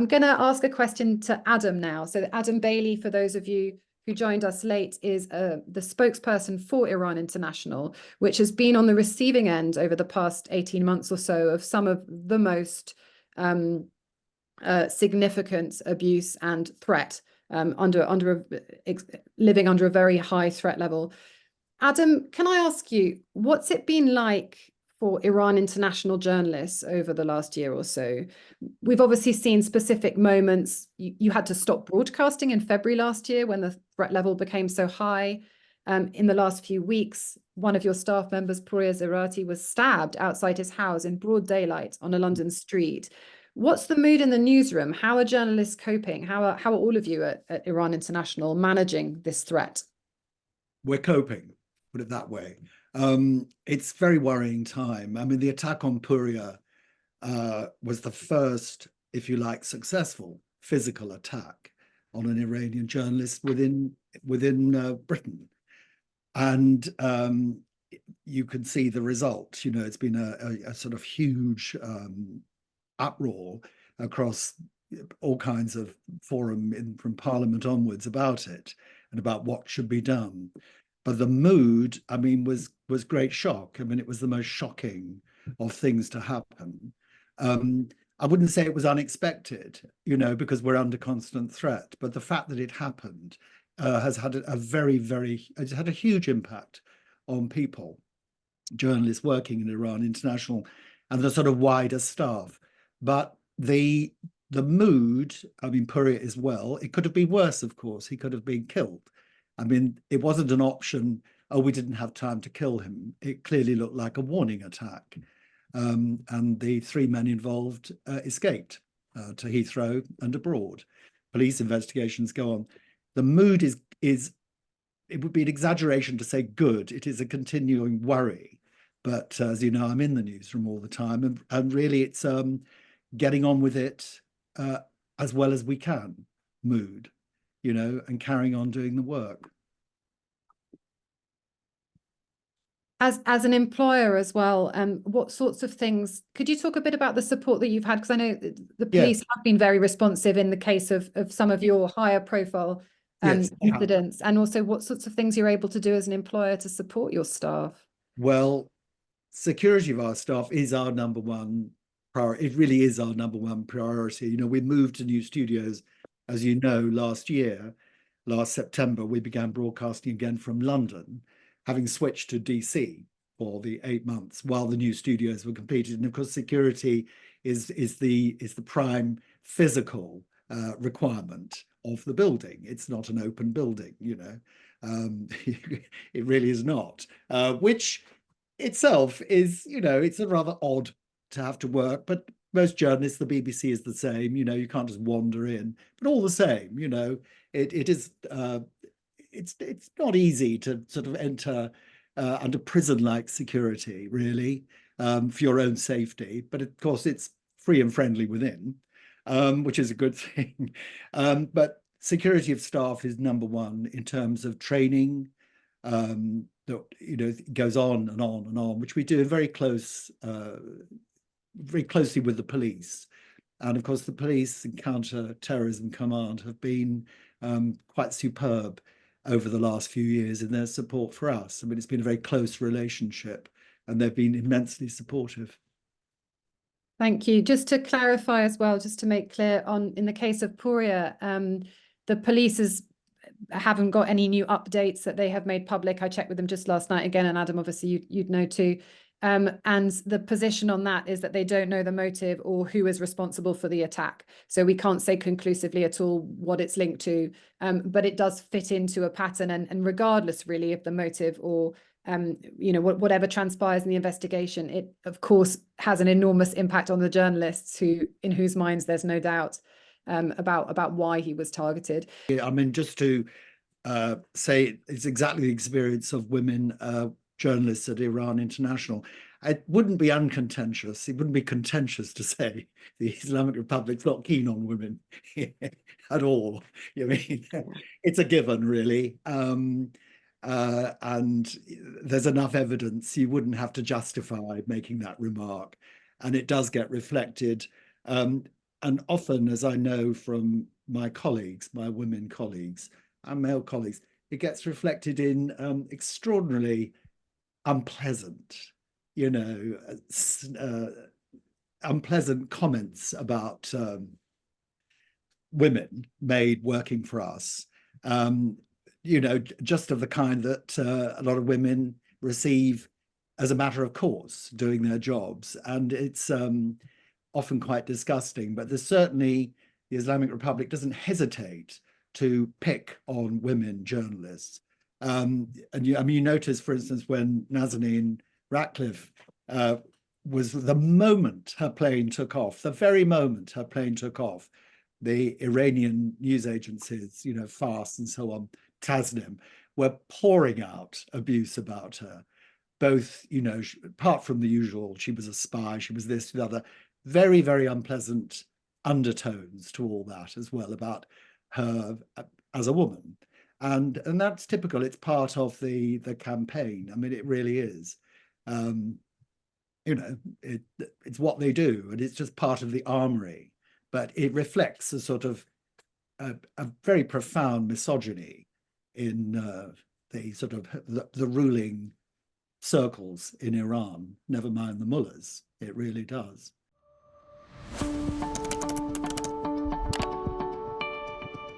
I'm going to ask a question to Adam now. So Adam Bailey, for those of you who joined us late, is the spokesperson for Iran International, which has been on the receiving end over the past 18 months or so of some of the most significant abuse and threat, living under a very high threat level. Adam, can I ask you, what's it been like for Iran International journalists over the last year or so? We've obviously seen specific moments. You had to stop broadcasting in February last year when the threat level became so high. In the last few weeks, one of your staff members, Pouria Zerati, was stabbed outside his house in broad daylight on a London street. What's the mood in the newsroom? How are journalists coping? How are all of you at Iran International managing this threat? We're coping, put it that way. It's a very worrying time. I mean, the attack on Pouria was the first, if you like, successful physical attack on an Iranian journalist within Britain. And you can see the result. You know, it's been a sort of huge uproar across all kinds of forum from Parliament onwards about it and about what should be done. But the mood, I mean, was great shock. I mean, it was the most shocking of things to happen. I wouldn't say it was unexpected, you know, because we're under constant threat. But the fact that it happened has had it's had a huge impact on people, journalists working in Iran International, and the sort of wider staff. But the mood, I mean, Pouria as well, it could have been worse, of course. He could have been killed. I mean, it wasn't an option, oh, we didn't have time to kill him. It clearly looked like a warning attack. And the three men involved escaped to Heathrow and abroad. Police investigations go on. The mood is it would be an exaggeration to say good. It is a continuing worry. But as you know, I'm in the newsroom all the time. And really, it's getting on with it as well as we can, mood, you know, and carrying on doing the work. As an employer as well, what sorts of things, could you talk a bit about the support that you've had? Because I know the police have been very responsive in the case of some of your higher profile incidents, and also what sorts of things you're able to do as an employer to support your staff. Well, security of our staff is our number one priority. It really is our number one priority. You know, we moved to new studios, as you know, last September, we began broadcasting again from London, having switched to DC for the 8 months while the new studios were completed. And of course, security is the prime physical requirement of the building. It's not an open building, you know. It really is not, which itself is, you know, it's a rather odd to have to work, but most journalists, the BBC is the same, you know, you can't just wander in, but all the same, you know, it is, it's not easy to sort of enter under prison-like security, really, for your own safety. But of course, it's free and friendly within, which is a good thing. But security of staff is number one in terms of training. That, you know, it goes on and on and on, which we do very closely with the police. And of course, the police and counter-terrorism command have been quite superb over the last few years in their support for us. I mean, it's been a very close relationship and they've been immensely supportive. Thank you. Just to clarify as well, just to make clear, in the case of Pouria, the police haven't got any new updates that they have made public. I checked with them just last night again, and Adam, obviously you'd know too. And the position on that is that they don't know the motive or who is responsible for the attack. So we can't say conclusively at all what it's linked to, but it does fit into a pattern. And regardless really of the motive or, you know, whatever transpires in the investigation, it of course has an enormous impact on the journalists in whose minds there's no doubt about why he was targeted. I mean, just to say it's exactly the experience of women journalists at Iran International. It wouldn't be uncontentious. It wouldn't be contentious to say the Islamic Republic's not keen on women at all. I mean, it's a given, really. And there's enough evidence. You wouldn't have to justify making that remark. And it does get reflected. and often, as I know from my colleagues, my women colleagues and male colleagues, it gets reflected in extraordinarily unpleasant, you know, unpleasant comments about women made working for us, you know, just of the kind that a lot of women receive as a matter of course doing their jobs. And it's often quite disgusting, but there's certainly, the Islamic Republic doesn't hesitate to pick on women journalists. And you, I mean, you notice, for instance, when Nazanin Ratcliffe was the moment her plane took off, the very moment her plane took off, the Iranian news agencies, you know, Fars and so on, Tasnim, were pouring out abuse about her. Both, you know, apart from the usual, she was a spy, she was this, the other, very, very unpleasant undertones to all that as well about her as a woman. And that's typical. It's part of the campaign. I mean, it really is. You know, it's what they do, and it's just part of the armory. But it reflects a sort of a very profound misogyny in the sort of the ruling circles in Iran, never mind the mullahs. It really does.